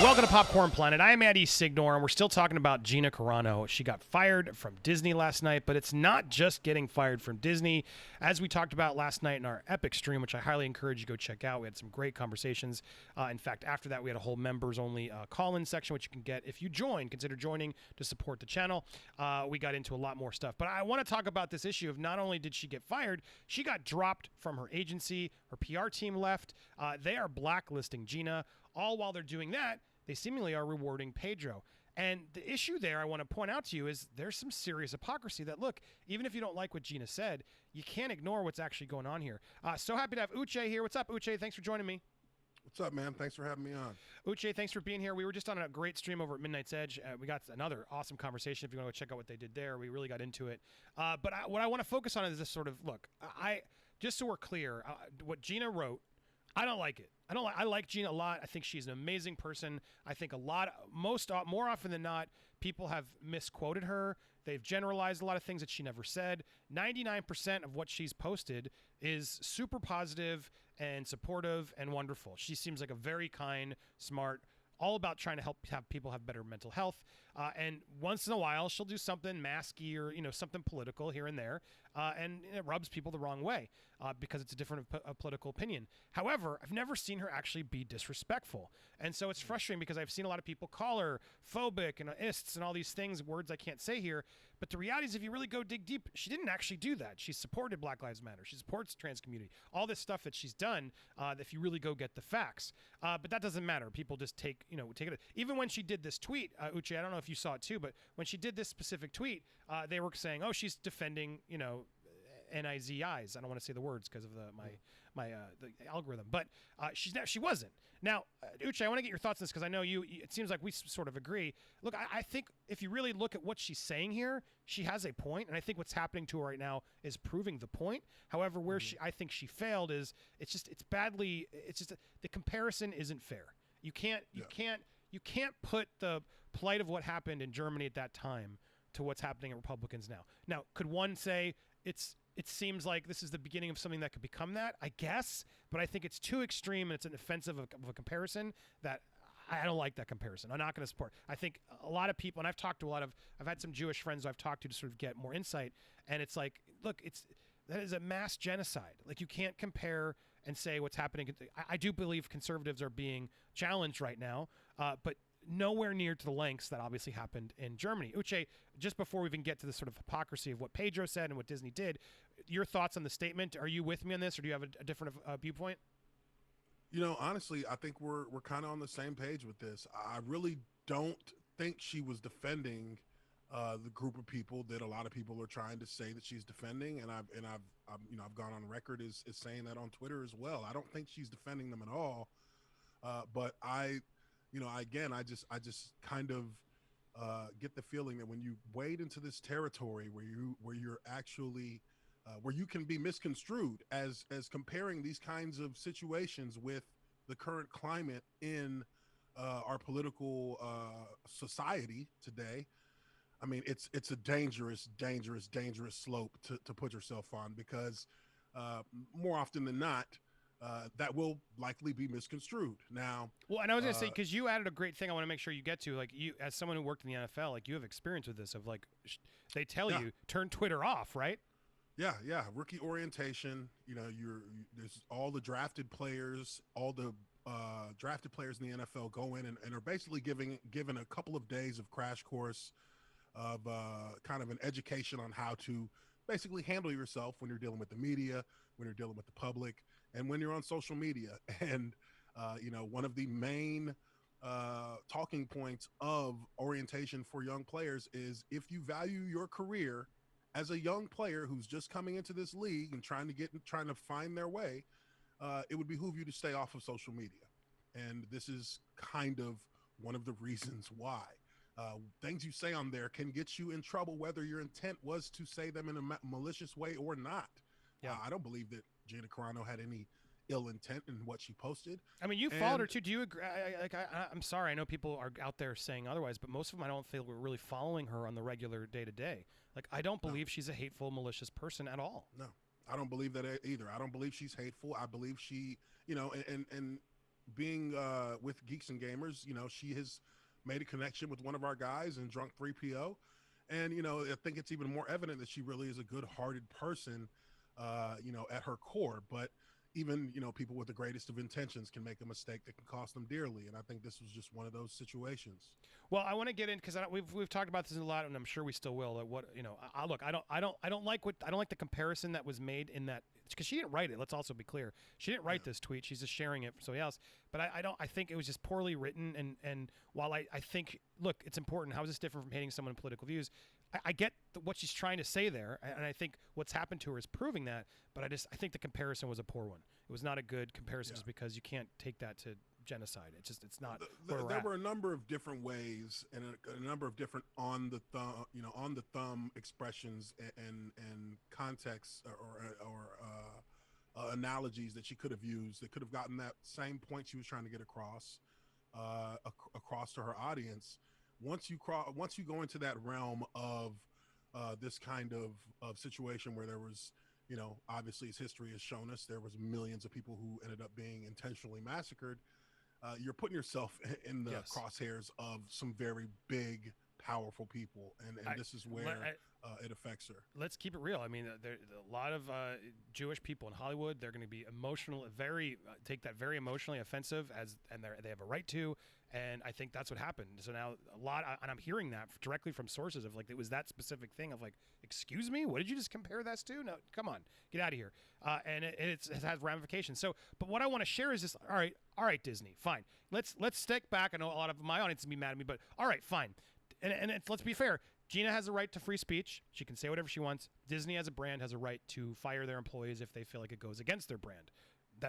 Welcome to Popcorn Planet. I am Andy Signore, and we're still talking about Gina Carano. She got fired from Disney last night, but it's not just getting fired from Disney. As we talked about last night in our epic stream, which I highly encourage you to go check out, we had some great conversations. In fact, after that, we had a whole members-only call-in section, which you can get if you join. Consider joining to support the channel. We got into a lot more stuff. But I want to talk about this issue of not only did she get fired, she got dropped from her agency. Her PR team left. They are blacklisting Gina. All while they're doing that, they seemingly are rewarding Pedro. And the issue there I want to point out to you is there's some serious hypocrisy that, look, even if you don't like what Gina said, you can't ignore what's actually going on here. So happy to have Uche here. What's up, Uche? Thanks for joining me. What's up, man? Thanks for having me on. Uche, thanks for being here. We were just on a great stream over at Midnight's Edge. We got another awesome conversation. If you want to go check out what they did there, we really got into it. But what I want to focus on is this sort of, look, just so we're clear, what Gina wrote, I don't like it. I like Gina a lot. I think she's an amazing person. I think more often than not, people have misquoted her. They've generalized a lot of things that she never said. 99% of what she's posted is super positive and supportive and wonderful. She seems like a very kind, smart, all about trying to help have people have better mental health. And once in a while, she'll do something masky or something political here and there, and it rubs people the wrong way because it's a different political opinion. However, I've never seen her actually be disrespectful, and so it's frustrating because I've seen a lot of people call her phobic and ists and all these things, words I can't say here. But the reality is, if you really go dig deep, she didn't actually do that. She supported Black Lives Matter. She supports the trans community. All this stuff that she's done, if you really go get the facts. But that doesn't matter. People just take it. Even when she did this tweet, Uche, I don't know if you saw it too, but when she did this specific tweet, they were saying, oh, she's defending, NIZIs. I don't want to say the words because of the algorithm, but she wasn't. Now, Uche, I want to get your thoughts on this because I know it seems like we sort of agree. Look, I think if you really look at what she's saying here, she has a point, and I think what's happening to her right now is proving the point. However, where I think she failed is the comparison isn't fair. You can't put the plight of what happened in Germany at that time to what's happening at Republicans now. Now, could one say it seems like this is the beginning of something that could become that? I guess, but I think it's too extreme and it's an offensive of a comparison that I don't like that comparison. I'm not going to support. I think a lot of people, and I've had some Jewish friends who I've talked to sort of get more insight, and it's like, look, that is a mass genocide. Like, you can't compare and say what's happening. I do believe conservatives are being challenged right now, but nowhere near to the lengths that obviously happened in Germany. Uche, just before we even get to the sort of hypocrisy of what Pedro said and what Disney did, your thoughts on the statement? Are you with me on this, or do you have a different viewpoint? Honestly, I think we're kind of on the same page with this. I really don't think she was defending the group of people that a lot of people are trying to say that she's defending, and I've gone on record as saying that on Twitter as well. I don't think she's defending them at all, but I just kind of get the feeling that when you wade into this territory where you're actually where you can be misconstrued as comparing these kinds of situations with the current climate in our political society today. I mean, it's a dangerous slope to put yourself on, because more often than not, that will likely be misconstrued. Now, well, and I was going to say, because you added a great thing I want to make sure you get to, like, you, as someone who worked in the NFL, like, you have experience with this of, like, they tell you, turn Twitter off, right? Yeah. Rookie orientation, there's all the drafted players, all the drafted players in the NFL go in and are basically given a couple of days of crash course of kind of an education on how to basically handle yourself when you're dealing with the media, when you're dealing with the public, and when you're on social media. And, one of the main talking points of orientation for young players is, if you value your career as a young player who's just coming into this league and trying to find their way, it would behoove you to stay off of social media. And this is kind of one of the reasons why. Things you say on there can get you in trouble, whether your intent was to say them in a malicious way or not. Yeah, I don't believe that Gina Carano had any ill intent in what she posted. I mean, you followed her too. Do you agree? I'm sorry. I know people are out there saying otherwise, but most of them I don't feel we're really following her on the regular day to day. Like, I don't believe she's a hateful, malicious person at all. No, I don't believe that either. I don't believe she's hateful. I believe she, and being with Geeks and Gamers, she has made a connection with one of our guys in Drunk 3PO. And, I think it's even more evident that she really is a good-hearted person, at her core. But even, people with the greatest of intentions can make a mistake that can cost them dearly. And I think this was just one of those situations. Well, I want to get in because we've talked about this a lot, and I'm sure we still will. That I don't like the comparison that was made in that, because she didn't write it. Let's also be clear, she didn't write this tweet. She's just sharing it for somebody else. But I think it was just poorly written. And while I think, look, it's important. How is this different from hating someone in political views? I get what she's trying to say there, and I think what's happened to her is proving that. But I think the comparison was a poor one. It was not a good comparison, just because you can't take that to genocide. It's not. There were a number of different ways and a number of different on the thumb expressions and contexts or analogies that she could have used that could have gotten that same point she was trying to get across to her audience. Once you go into that realm of this kind of situation where there was, obviously, as history has shown us, there was millions of people who ended up being intentionally massacred. You're putting yourself in the crosshairs of some very big, powerful people, and this is where it affects her. Let's keep it real. I mean, there a lot of Jewish people in Hollywood. They're going to be take that very emotionally offensive, and they have a right to. And I think that's what happened. So now and I'm hearing that directly from sources of, like, it was that specific thing of, like, excuse me, what did you just compare that to? No, come on, get out of here. And it has ramifications. So, but what I want to share is this. All right, Disney, fine. Let's stick back. I know a lot of my audience will be mad at me, but all right, fine. And let's be fair. Gina has a right to free speech. She can say whatever she wants. Disney as a brand has a right to fire their employees if they feel like it goes against their brand.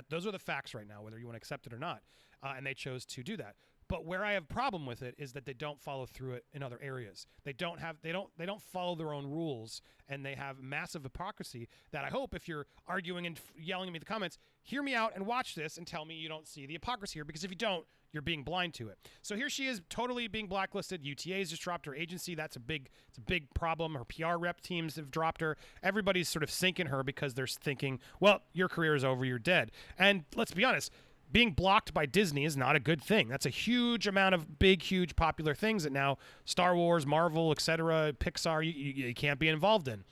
Those are the facts right now, whether you want to accept it or not. And they chose to do that. But where I have a problem with it is that they don't follow through it in other areas. They don't follow their own rules, and they have massive hypocrisy that I hope, if you're arguing and yelling at me in the comments, hear me out and watch this and tell me you don't see the hypocrisy here, because if you don't, you're being blind to it. So here she is, totally being blacklisted. UTA's just dropped her agency. It's a big problem. Her PR rep teams have dropped her. Everybody's sort of sinking her because they're thinking, well, your career is over, you're dead. And let's be honest, being blocked by Disney is not a good thing. That's a huge amount of big, huge popular things that now Star Wars, Marvel, etc., Pixar, you can't be involved in.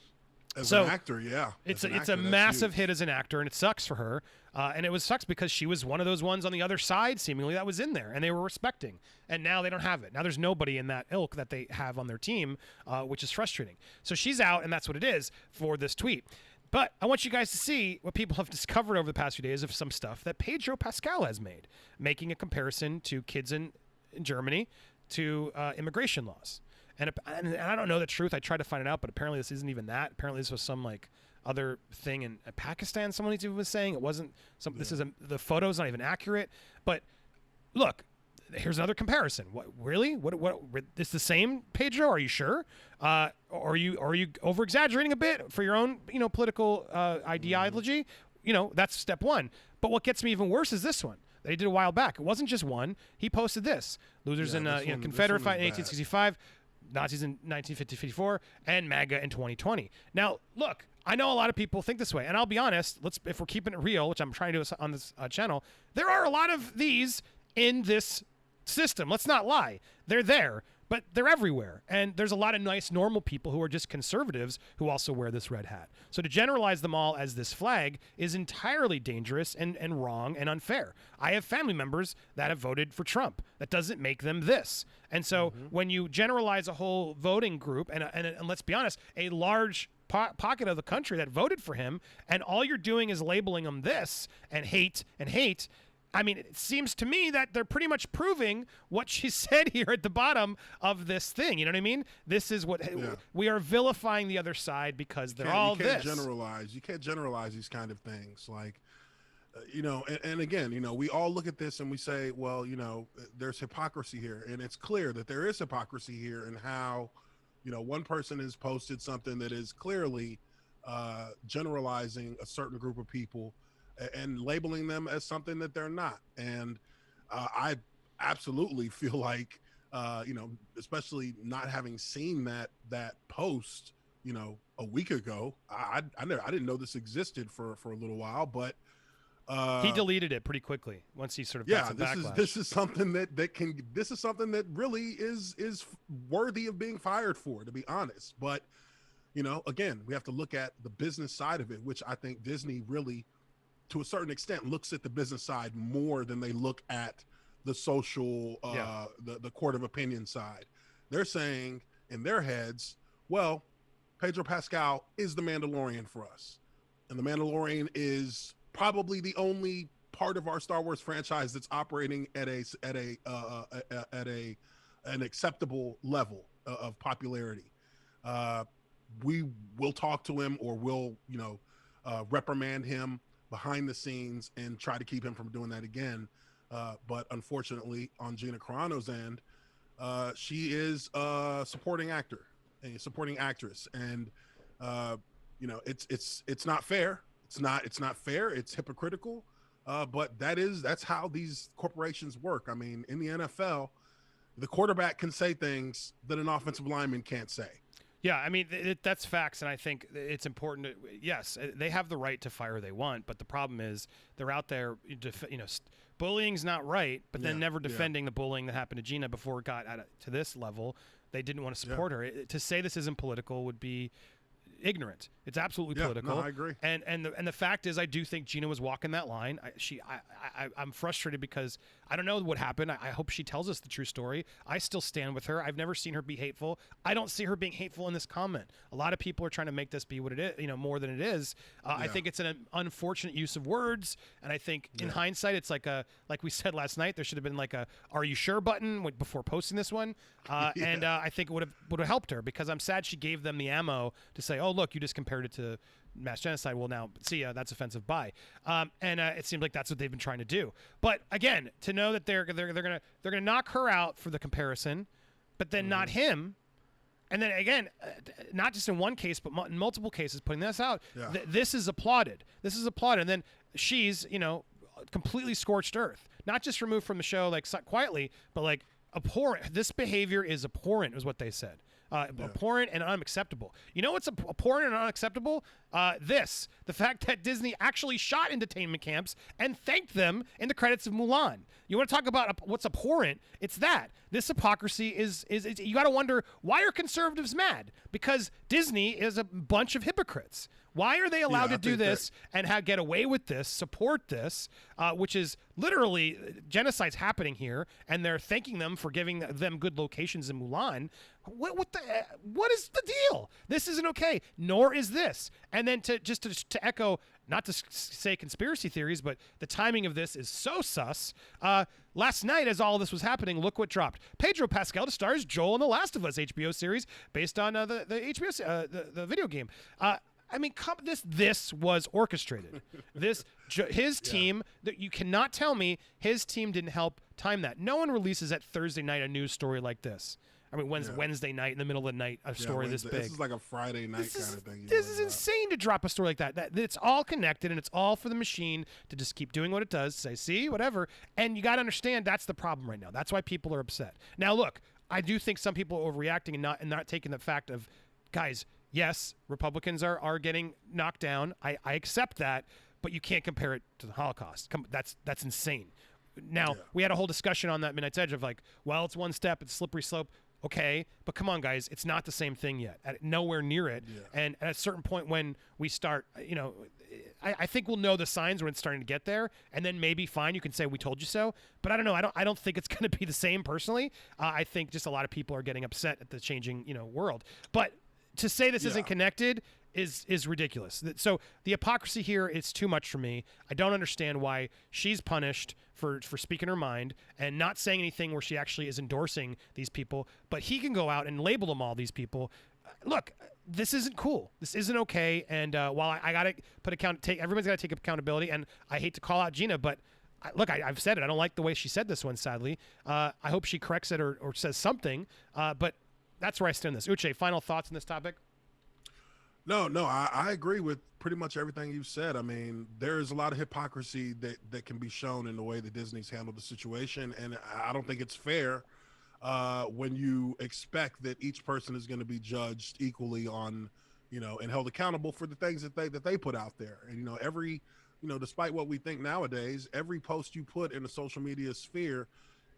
As an actor, yeah. It's a massive hit as an actor, and it sucks for her. And it sucks because she was one of those ones on the other side, seemingly, that was in there, and they were respecting. And now they don't have it. Now there's nobody in that ilk that they have on their team, which is frustrating. So she's out, and that's what it is for this tweet. But I want you guys to see what people have discovered over the past few days of some stuff that Pedro Pascal has made, making a comparison to kids in Germany to immigration laws. And I don't know the truth. I tried to find it out, but apparently this isn't even that. Apparently this was some, like, other thing in Pakistan someone was saying. It wasn't some. Yeah. The photo's not even accurate. But look, here's another comparison. What really? What? It's the same, Pedro? Are you sure? Or are you over exaggerating a bit for your own political ideology? That's step one. But what gets me even worse is this one that he did a while back. It wasn't just one. He posted this: losers in Confederate fight in 1865, Nazis in 1954, and MAGA in 2020. Now, look, I know a lot of people think this way, and I'll be honest. If we're keeping it real, which I'm trying to do on this channel, there are a lot of these in this system. Let's not lie. They're there, but they're everywhere. And there's a lot of nice, normal people who are just conservatives who also wear this red hat. So to generalize them all as this flag is entirely dangerous and wrong and unfair. I have family members that have voted for Trump. That doesn't make them this. And so when you generalize a whole voting group, and let's be honest, a large pocket of the country that voted for him, and all you're doing is labeling them this and hate, I mean, it seems to me that they're pretty much proving what she said here at the bottom of this thing. You know what I mean? This is what we are vilifying the other side because they're all this. You can't generalize these kind of things. Like, and again, we all look at this and we say, well, there's hypocrisy here. And it's clear that there is hypocrisy here in how, one person has posted something that is clearly generalizing a certain group of people and labeling them as something that they're not. And I absolutely feel like, especially not having seen that post, a week ago, I didn't know this existed for a little while, but He deleted it pretty quickly once he sort of got Yeah, some backlash. this is something this is something that really is worthy of being fired for, to be honest. But again, we have to look at the business side of it, which I think Disney really, to a certain extent, looks at the business side more than they look at the social, the court of opinion side. They're saying in their heads, well, Pedro Pascal is the Mandalorian for us, and the Mandalorian is probably the only part of our Star Wars franchise that's operating at an acceptable level of popularity. We will talk to him, or we'll reprimand him behind the scenes and try to keep him from doing that again. But unfortunately, on Gina Carano's end, she is a supporting actor, a supporting actress, and it's not fair. It's not fair. It's hypocritical. But that's how these corporations work. I mean, in the NFL, the quarterback can say things that an offensive lineman can't say. Yeah, I mean, that's facts, and I think it's important to, yes, they have the right to fire who they want, but the problem is they're out there, bullying's not right, but then never defending the bullying that happened to Gina before it got to this level. They didn't want to support her. To say this isn't political would be ignorant. It's absolutely political. No, I agree. And the fact is, I do think Gina was walking that line. I'm frustrated because I don't know what happened. I hope she tells us the true story. I still stand with her. I've never seen her be hateful. I don't see her being hateful in this comment. A lot of people are trying to make this be what it is, more than it is. I think it's an unfortunate use of words, and I think in hindsight, it's like we said last night, there should have been like a "Are you sure?" button before posting this one, and I think it would have helped her, because I'm sad she gave them the ammo to say, "Oh, look, you just compared it to mass genocide. Well, now see, that's offensive." Bye. And it seemed like that's what they've been trying to do. But again, to know that they're gonna knock her out for the comparison, but then not him, and then again, not just in one case, but in multiple cases, putting this out. This is applauded. This is applauded. And then she's completely scorched earth, not just removed from the show like quietly, but like abhorrent. This behavior is abhorrent, is what they said. Abhorrent and unacceptable. You know what's abhorrent and unacceptable? The fact that Disney actually shot entertainment camps and thanked them in the credits of Mulan. You want to talk about what's abhorrent? It's that. This hypocrisy is you got to wonder, why are conservatives mad? Because Disney is a bunch of hypocrites. Why are they allowed to do this and get away with this, support this, which is literally genocide's happening here, and they're thanking them for giving them good locations in Mulan? What is the deal? This isn't okay, nor is this. And then to echo, not to say conspiracy theories, but the timing of this is so sus. Last night, as all this was happening, look what dropped. Pedro Pascal to star as Joel in The Last of Us HBO series based on the HBO the video game. I mean, this was orchestrated. His team, that you cannot tell me his team didn't help time that. No one releases at Thursday night a news story like this. I mean, Wednesday night in the middle of the night, a story this big. This is like a Friday night kind of thing. This is insane to drop a story like that. It's all connected, and it's all for the machine to just keep doing what it does. Say, see, whatever. And you got to understand that's the problem right now. That's why people are upset. Now, look, I do think some people are overreacting and not taking the fact of, guys, yes, Republicans are getting knocked down. I accept that, but you can't compare it to the Holocaust. That's insane. Now, we had a whole discussion on that Midnight's Edge of like, well, it's one step, it's a slippery slope. Okay, but come on, guys, it's not the same thing yet. Nowhere near it. And at a certain point when we start, I think we'll know the signs when it's starting to get there, and then maybe fine, you can say we told you so. But I don't know. I don't think it's going to be the same personally. I think just a lot of people are getting upset at the changing world. But to say this isn't connected is ridiculous. So the hypocrisy here is too much for me. I don't understand why she's punished for speaking her mind and not saying anything where she actually is endorsing these people, but he can go out and label them all these people. Look, this isn't cool. This isn't okay. And while I got to everyone's got to take accountability, and I hate to call out Gina, but look, I've said it. I don't like the way she said this one, sadly. I hope she corrects it or says something, but that's where I stand on this. Uche, final thoughts on this topic? No, I agree with pretty much everything you've said. I mean, there's a lot of hypocrisy that can be shown in the way that Disney's handled the situation, and I don't think it's fair when you expect that each person is going to be judged equally on, and held accountable for the things that they put out there. And every despite what we think nowadays, every post you put in the social media sphere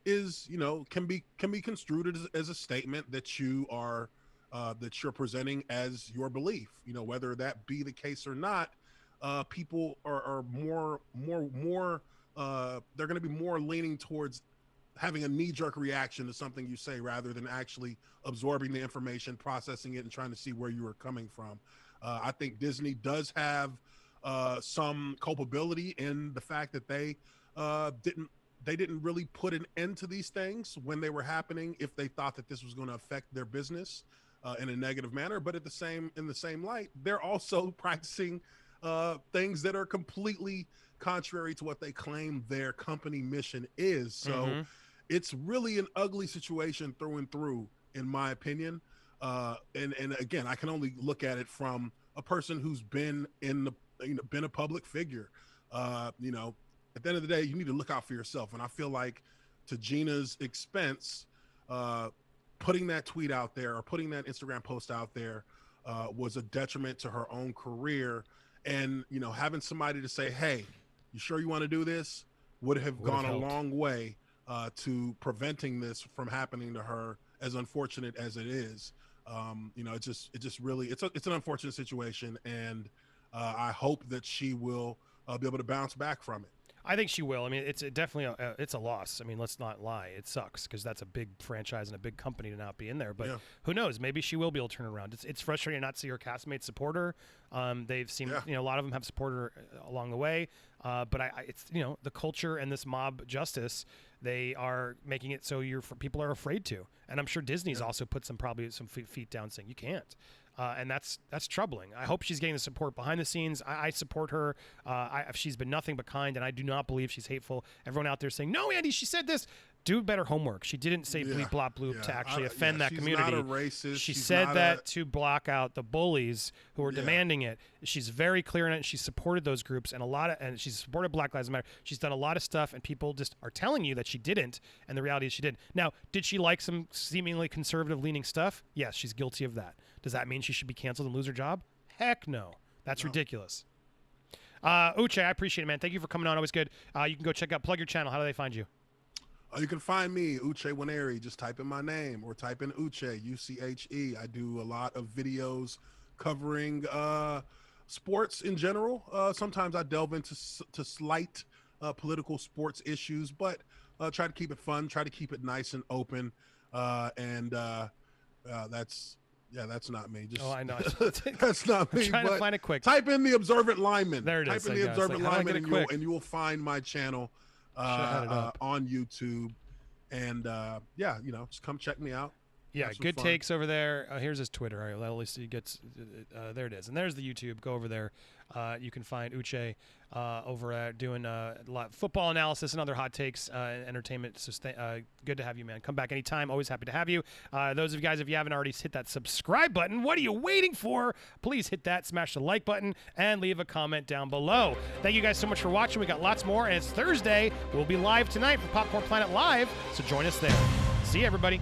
is, can be construed as a statement that you're presenting as your belief. Whether that be the case or not, people are more they're going to be more leaning towards having a knee-jerk reaction to something you say rather than actually absorbing the information, processing it, and trying to see where you are coming from. I think Disney does have some culpability in the fact that they didn't really put an end to these things when they were happening if they thought that this was going to affect their business in a negative manner. But in the same light, they're also practicing things that are completely contrary to what they claim their company mission is. So it's really an ugly situation through and through, in my opinion. And again, I can only look at it from a person who's been been a public figure. At the end of the day, you need to look out for yourself. And I feel like, to Gina's expense, putting that tweet out there or putting that Instagram post out there was a detriment to her own career. And, having somebody to say, hey, you sure you want to do this, would have gone a long way to preventing this from happening to her, as unfortunate as it is. It's an unfortunate situation. And I hope that she will be able to bounce back from it. I think she will. I mean, it's definitely it's a loss. I mean, let's not lie. It sucks because that's a big franchise and a big company to not be in there. But who knows? Maybe she will be able to turn it around. It's frustrating to not see her castmates support her. They've seen, a lot of them have supported her along the way. But it's the culture and this mob justice. They are making it so people are afraid to. And I'm sure Disney's also put some feet down, saying you can't. And that's troubling. I hope she's getting the support behind the scenes. I support her. She's been nothing but kind, and I do not believe she's hateful. Everyone out there saying, no, Andy, she said this. Do better homework. She didn't say bleep, blop, bloop to actually offend that community. She's not a racist. She said that to block out the bullies who are demanding it. She's very clear in it. She supported those groups and she's supported Black Lives Matter. She's done a lot of stuff, and people just are telling you that she didn't, and the reality is she did. Now, did she like some seemingly conservative-leaning stuff? Yes, she's guilty of that. Does that mean she should be canceled and lose her job? Heck no. That's ridiculous. Uche, I appreciate it, man. Thank you for coming on. Always good. You can go plug your channel. How do they find you? You can find me, Uche Waneri. Just type in my name or type in Uche, U-C-H-E. I do a lot of videos covering sports in general. Sometimes I delve into slight political sports issues, but try to keep it fun, try to keep it nice and open. That's not me. I know. That's not me. I'm trying to find it quick. Type in the Observant Lineman. There it is. Type in the Observant Lineman, and you will find my channel on YouTube. And just come check me out. Yeah, good fun takes over there. Here's his Twitter. All right, at least he gets there it is. And there's the YouTube. Go over there. You can find Uche over at doing a lot of football analysis and other hot takes and entertainment. So good to have you, man. Come back anytime. Always happy to have you. Those of you guys, if you haven't already hit that subscribe button, what are you waiting for? Please hit that, smash the like button, and leave a comment down below. Thank you guys so much for watching. We got lots more, and it's Thursday. We'll be live tonight for Popcorn Planet Live, so join us there. See you, everybody.